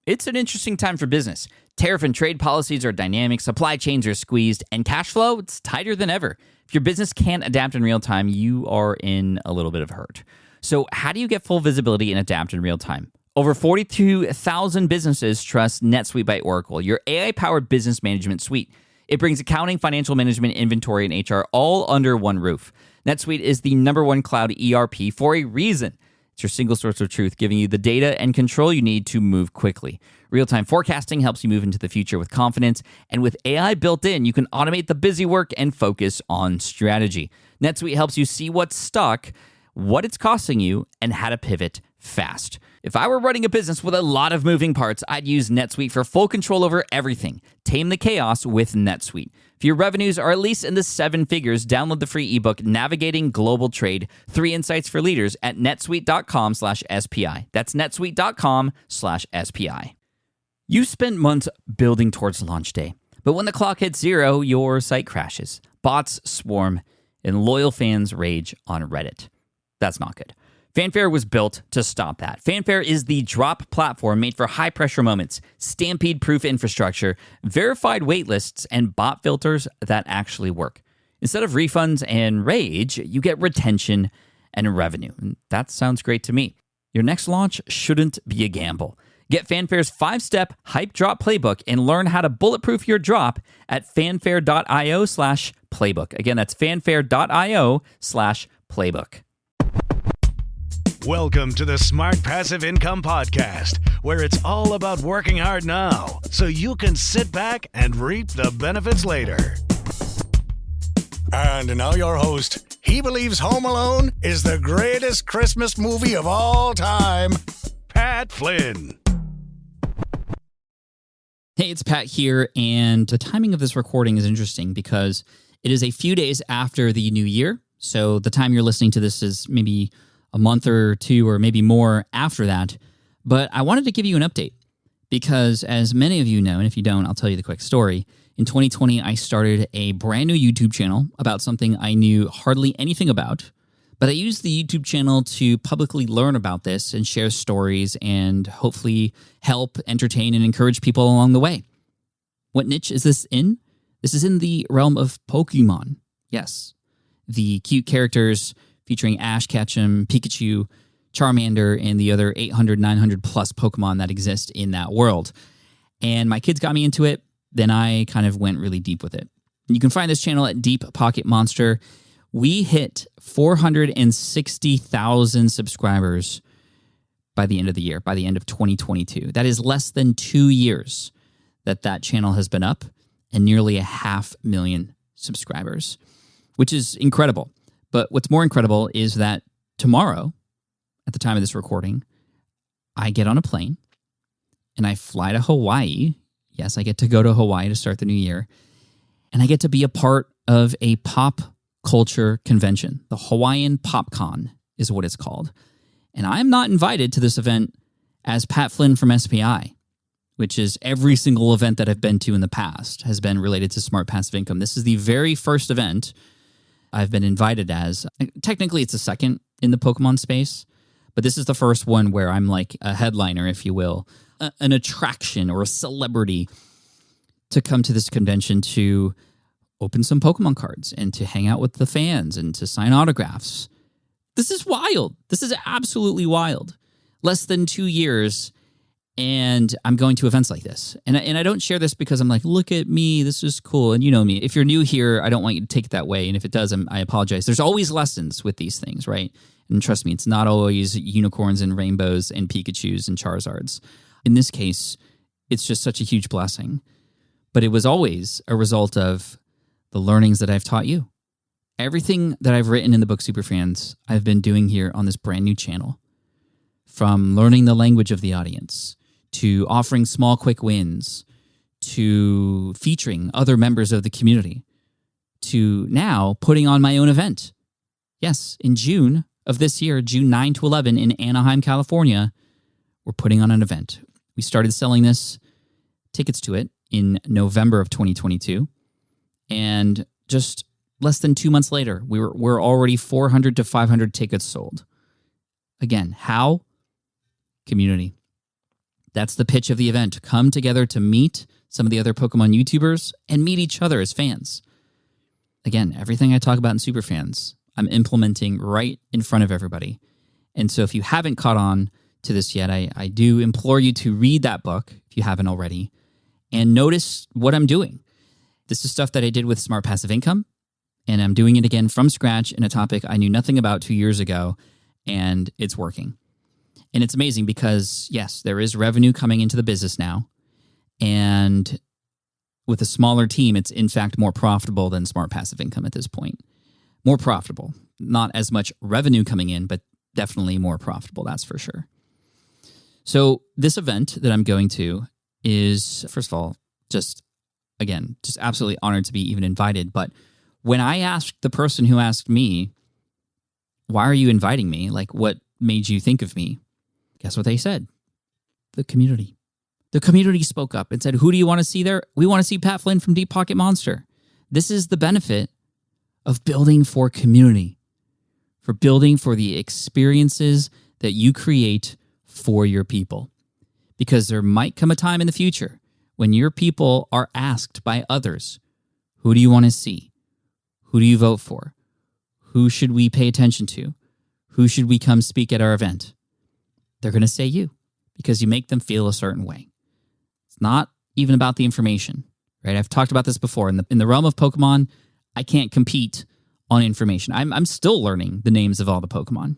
It's an interesting time for business. Tariff and trade policies are dynamic, supply chains are squeezed, and cash flow, it's tighter than ever. If your business can't adapt in real time, you are in a little bit of hurt. So how do you get full visibility and adapt in real time? Over 42,000 businesses trust NetSuite by Oracle, your AI-powered business management suite. It brings accounting, financial management, inventory, and HR all under one roof. NetSuite is the #1 cloud ERP for a reason. It's your single source of truth, giving you the data and control you need to move quickly. Real-time forecasting helps you move into the future with confidence, and with AI built in, you can automate the busy work and focus on strategy. NetSuite helps you see what's stuck, what it's costing you, and how to pivot fast. If I were running a business with a lot of moving parts, I'd use NetSuite for full control over everything. Tame the chaos with NetSuite. If your revenues are at least in the 7 figures, download the free ebook, Navigating Global Trade, 3 Insights for Leaders at netsuite.com/SPI. That's netsuite.com/SPI. You spent months building towards launch day, but when the clock hits 0, your site crashes. Bots swarm, and loyal fans rage on Reddit. That's not good. Fanfare was built to stop that. Fanfare is the drop platform made for high-pressure moments, stampede-proof infrastructure, verified waitlists, and bot filters that actually work. Instead of refunds and rage, you get retention and revenue. And that sounds great to me. Your next launch shouldn't be a gamble. Get Fanfare's 5-step hype drop playbook and learn how to bulletproof your drop at fanfare.io/playbook. Again, that's fanfare.io/playbook. Welcome to the Smart Passive Income Podcast, where it's all about working hard now so you can sit back and reap the benefits later. And now your host. He believes Home Alone is the greatest Christmas movie of all time, Pat Flynn. Hey, it's Pat here, and the timing of this recording is interesting because it is a few days after the new year. So the time you're listening to this is maybe a month or two or maybe more after that. But I wanted to give you an update because, as many of you know, and if you don't, I'll tell you the quick story. In 2020, I started a brand new YouTube channel about something I knew hardly anything about. But I used the YouTube channel to publicly learn about this and share stories and hopefully help, entertain, and encourage people along the way. What niche is this in? This is in the realm of Pokemon. Yes, the cute characters featuring Ash Ketchum, Pikachu, Charmander, and the other 800, 900 plus Pokemon that exist in that world. And my kids got me into it. Then I kind of went really deep with it. You can find this channel at Deep Pocket Monster. We hit 460,000 subscribers by the end of the year, by the end of 2022. That is less than 2 years that channel has been up, and nearly 500,000 subscribers, which is incredible. But what's more incredible is that tomorrow, at the time of this recording, I get on a plane and I fly to Hawaii. Yes, I get to go to Hawaii to start the new year. And I get to be a part of a pop culture convention. The Hawaiian PopCon is what it's called. And I'm not invited to this event as Pat Flynn from SPI, which is every single event that I've been to in the past has been related to Smart Passive Income. This is the very first event I've been invited as. Technically, it's the second in the Pokemon space, but this is the first one where I'm like a headliner, if you will, an attraction or a celebrity to come to this convention to open some Pokemon cards and to hang out with the fans and to sign autographs. This is wild. This is absolutely wild. Less than 2 years, and I'm going to events like this. And I don't share this because I'm like, look at me, this is cool. And you know me. If you're new here, I don't want you to take it that way. And if it does, I apologize. There's always lessons with these things, right? And trust me, it's not always unicorns and rainbows and Pikachus and Charizards. In this case, it's just such a huge blessing. But it was always a result of the learnings that I've taught you. Everything that I've written in the book Superfans, I've been doing here on this brand new channel. From learning the language of the audience, to offering small, quick wins, to featuring other members of the community, to now putting on my own event. Yes, in June of this year, June 9 to 11 in Anaheim, California, we're putting on an event. We started selling tickets to it in November of 2022. And just less than 2 months later, we're already 400 to 500 tickets sold. Again, how? Community. That's the pitch of the event. Come together to meet some of the other Pokemon YouTubers and meet each other as fans. Again, everything I talk about in Superfans, I'm implementing right in front of everybody. And so if you haven't caught on to this yet, I do implore you to read that book, if you haven't already, and notice what I'm doing. This is stuff that I did with Smart Passive Income, and I'm doing it again from scratch in a topic I knew nothing about 2 years ago, and it's working. And it's amazing because, yes, there is revenue coming into the business now, and with a smaller team, it's in fact more profitable than Smart Passive Income at this point. More profitable. Not as much revenue coming in, but definitely more profitable, that's for sure. So this event that I'm going to is, first of all, just absolutely honored to be even invited. But when I asked the person who asked me, why are you inviting me? Like, what made you think of me? Guess what they said? The community. The community spoke up and said, who do you want to see there? We want to see Pat Flynn from Deep Pocket Monster. This is the benefit of building for community, for building for the experiences that you create for your people. Because there might come a time in the future when your people are asked by others, who do you want to see? Who do you vote for? Who should we pay attention to? Who should we come speak at our event? They're going to say you, because you make them feel a certain way. It's not even about the information, right? I've talked about this before. In the realm of Pokemon, I can't compete on information. I'm still learning the names of all the Pokemon,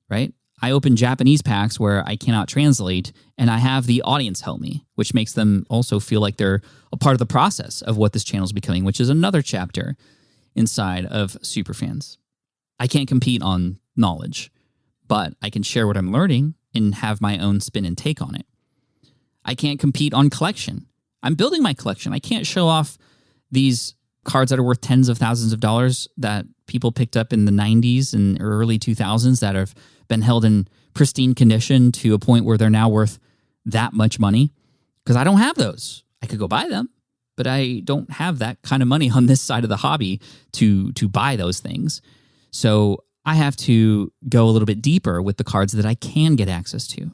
right? I open Japanese packs where I cannot translate, and I have the audience help me, which makes them also feel like they're a part of the process of what this channel is becoming, which is another chapter inside of Superfans. I can't compete on knowledge, but I can share what I'm learning and have my own spin and take on it. I can't compete on collection. I'm building my collection. I can't show off these cards that are worth tens of thousands of dollars that people picked up in the 90s and early 2000s that have been held in pristine condition to a point where they're now worth that much money, because I don't have those. I could go buy them, but I don't have that kind of money on this side of the hobby to buy those things. So I have to go a little bit deeper with the cards that I can get access to.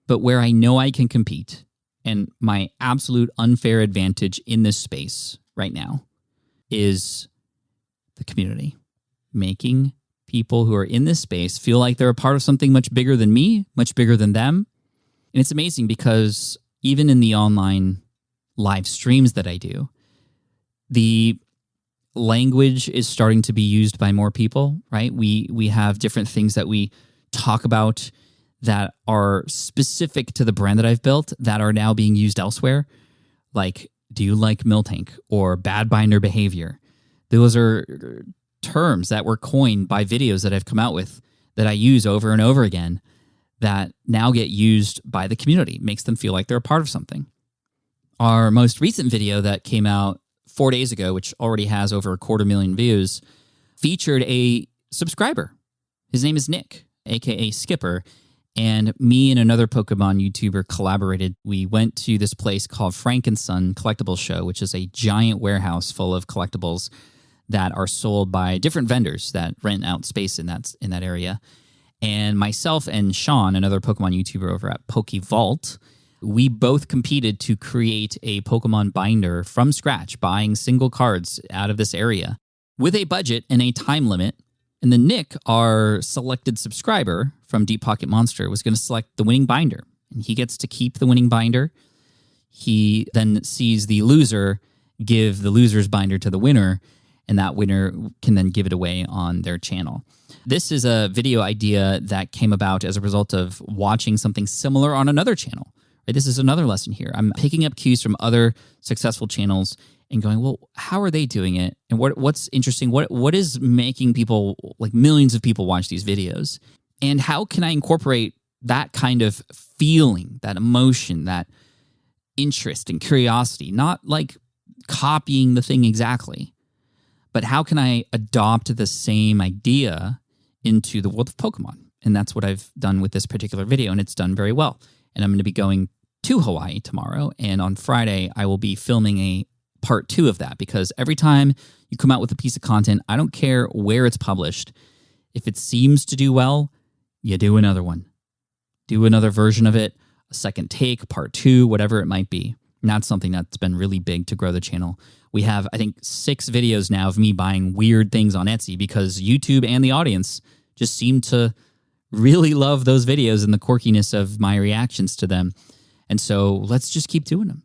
But where I know I can compete, and my absolute unfair advantage in this space right now is the community. Making people who are in this space feel like they're a part of something much bigger than me, much bigger than them. And it's amazing because even in the online live streams that I do, the language is starting to be used by more people, right? We have different things that we talk about that are specific to the brand that I've built that are now being used elsewhere. Like, do you like Miltank or bad binder behavior? Those are terms that were coined by videos that I've come out with that I use over and over again that now get used by the community. Makes them feel like they're a part of something. Our most recent video that came out 4 days ago, which already has over 250,000 views, featured a subscriber. His name is Nick, aka Skipper, and me and another Pokemon YouTuber collaborated. We went to this place called Frank & Son Collectibles Show, which is a giant warehouse full of collectibles that are sold by different vendors that rent out space in that area. And myself and Sean, another Pokemon YouTuber over at PokeVault, we both competed to create a Pokemon binder from scratch, buying single cards out of this area with a budget and a time limit. And then Nick, our selected subscriber from Deep Pocket Monster, was going to select the winning binder. And he gets to keep the winning binder. He then sees the loser give the loser's binder to the winner, and that winner can then give it away on their channel. This is a video idea that came about as a result of watching something similar on another channel. Right? This is another lesson here. I'm picking up cues from other successful channels and going, well, how are they doing it? And what's interesting? What is making people, like millions of people, watch these videos? And how can I incorporate that kind of feeling, that emotion, that interest and curiosity? Not like copying the thing exactly, but how can I adopt the same idea into the world of Pokemon? And that's what I've done with this particular video, and it's done very well. And I'm going to be going to Hawaii tomorrow, and on Friday, I will be filming a part 2 of that, because every time you come out with a piece of content, I don't care where it's published. If it seems to do well, you do another one. Do another version of it. a second take, part 2, whatever it might be. And that's something that's been really big to grow the channel. We have, I think, 6 videos now of me buying weird things on Etsy because YouTube and the audience just seem to really love those videos and the quirkiness of my reactions to them. And so let's just keep doing them.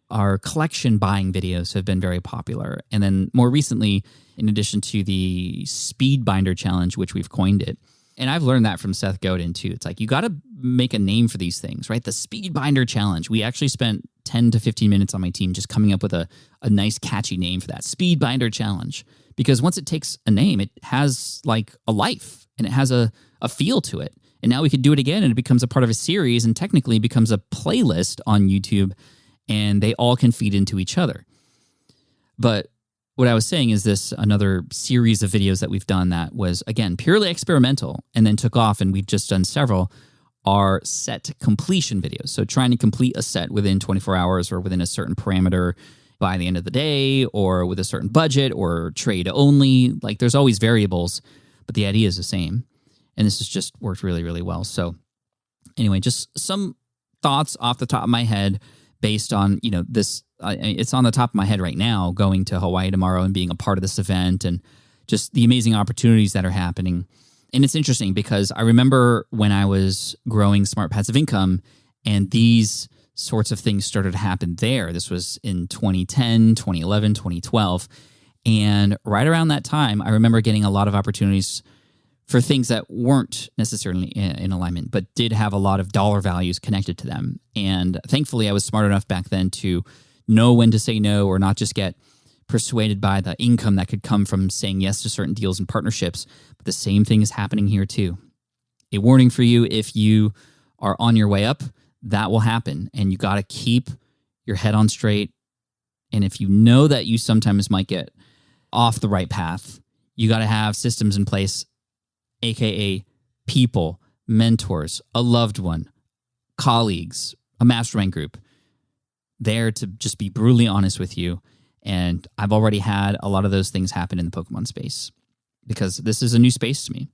Our collection buying videos have been very popular. And then more recently, in addition to the Speed Binder Challenge, which we've coined it, and I've learned that from Seth Godin too. It's like, you got to make a name for these things, right? The Speed Binder Challenge. We actually spent 10 to 15 minutes on my team just coming up with a nice catchy name for that. Speed Binder Challenge. Because once it takes a name, it has like a life and it has a feel to it. And now we could do it again and it becomes a part of a series and technically becomes a playlist on YouTube and they all can feed into each other. But what I was saying is this another series of videos that we've done that was, again, purely experimental and then took off, and we've just done several, are set completion videos. So trying to complete a set within 24 hours or within a certain parameter by the end of the day or with a certain budget or trade only. Like there's always variables, but the idea is the same. And this has just worked really, really well. So anyway, just some thoughts off the top of my head based on, this, it's on the top of my head right now, going to Hawaii tomorrow and being a part of this event and just the amazing opportunities that are happening. And it's interesting because I remember when I was growing Smart Passive Income and these sorts of things started to happen there. This was in 2010, 2011, 2012. And right around that time, I remember getting a lot of opportunities for things that weren't necessarily in alignment, but did have a lot of dollar values connected to them. And thankfully, I was smart enough back then to know when to say no or not just get persuaded by the income that could come from saying yes to certain deals and partnerships. But the same thing is happening here too. A warning for you, if you are on your way up, that will happen. And you got to keep your head on straight. And if you know that you sometimes might get off the right path, you got to have systems in place, AKA people, mentors, a loved one, colleagues, a mastermind group, there to just be brutally honest with you. And I've already had a lot of those things happen in the Pokemon space because this is a new space to me.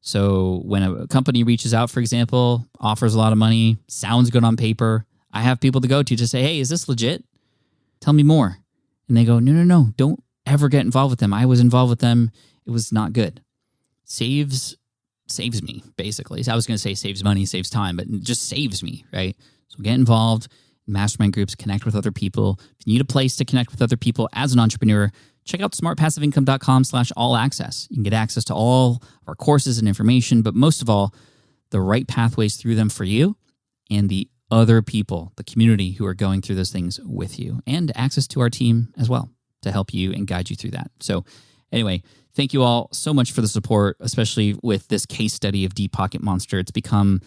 So when a company reaches out, for example, offers a lot of money, sounds good on paper, I have people to go to say, hey, is this legit? Tell me more. And they go, no, don't ever get involved with them. I was involved with them. It was not good. Saves me, basically. So I was going to say saves money, saves time, but it just saves me, right? So get involved in mastermind groups, connect with other people. If you need a place to connect with other people as an entrepreneur, check out smartpassiveincome.com/all-access. You can get access to all of our courses and information, but most of all, the right pathways through them for you and the other people, the community who are going through those things with you, and access to our team as well to help you and guide you through that. So anyway, thank you all so much for the support, especially with this case study of Deep Pocket Monster. It's become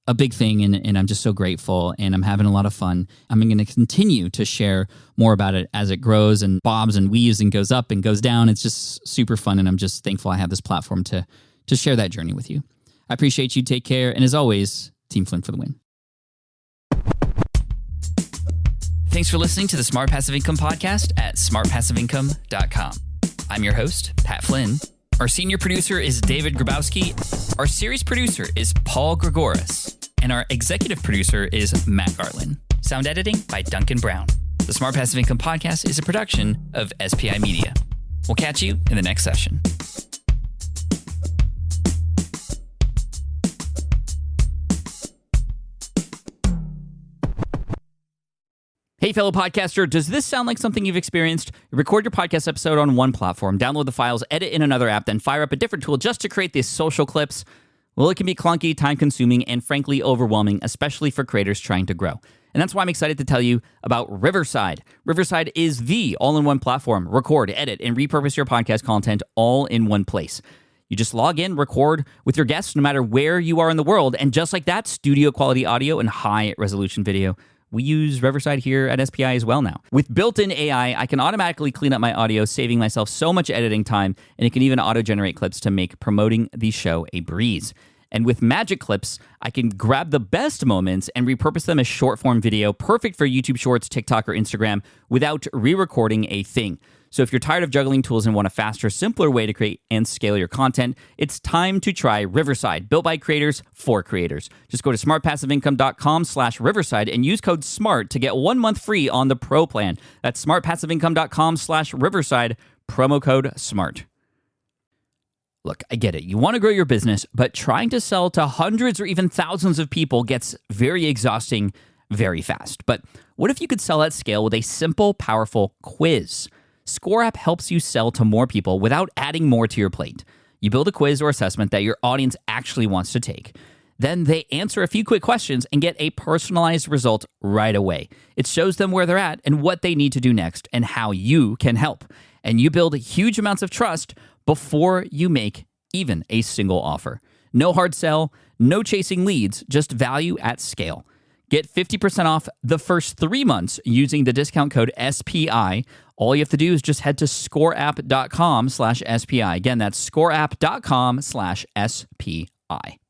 a big thing, and I'm just so grateful, and I'm having a lot of fun. I'm going to continue to share more about it as it grows and bobs and weaves and goes up and goes down. It's just super fun, and I'm just thankful I have this platform to share that journey with you. I appreciate you. Take care, and as always, Team Flynn for the win. Thanks for listening to the Smart Passive Income Podcast at smartpassiveincome.com. I'm your host, Pat Flynn. Our senior producer is David Grabowski. Our series producer is Paul Gregoris. And our executive producer is Matt Garland. Sound editing by Duncan Brown. The Smart Passive Income Podcast is a production of SPI Media. We'll catch you in the next session. Hey, fellow podcaster, does this sound like something you've experienced? You record your podcast episode on one platform, download the files, edit in another app, then fire up a different tool just to create these social clips? Well, it can be clunky, time-consuming, and frankly overwhelming, especially for creators trying to grow. And that's why I'm excited to tell you about Riverside. Riverside is the all-in-one platform. Record, edit, and repurpose your podcast content all in one place. You just log in, record with your guests no matter where you are in the world, and just like that, studio-quality audio and high-resolution video. We use Riverside here at SPI as well now. With built-in AI, I can automatically clean up my audio, saving myself so much editing time, and it can even auto-generate clips to make promoting the show a breeze. And with Magic Clips, I can grab the best moments and repurpose them as short form video, perfect for YouTube Shorts, TikTok, or Instagram without re-recording a thing. So if you're tired of juggling tools and want a faster, simpler way to create and scale your content, it's time to try Riverside, built by creators for creators. Just go to smartpassiveincome.com/Riverside and use code SMART to get 1 month free on the Pro plan. That's smartpassiveincome.com/Riverside, promo code SMART. Look, I get it. You want to grow your business, but trying to sell to hundreds or even thousands of people gets very exhausting very fast. But what if you could sell at scale with a simple, powerful quiz? Score App helps you sell to more people without adding more to your plate. You build a quiz or assessment that your audience actually wants to take. Then they answer a few quick questions and get a personalized result right away. It shows them where they're at and what they need to do next and how you can help. And you build huge amounts of trust before you make even a single offer. No hard sell, no chasing leads, just value at scale. Get 50% off the first 3 months using the discount code SPI. All you have to do is just head to scoreapp.com/SPI. Again, that's scoreapp.com/SPI.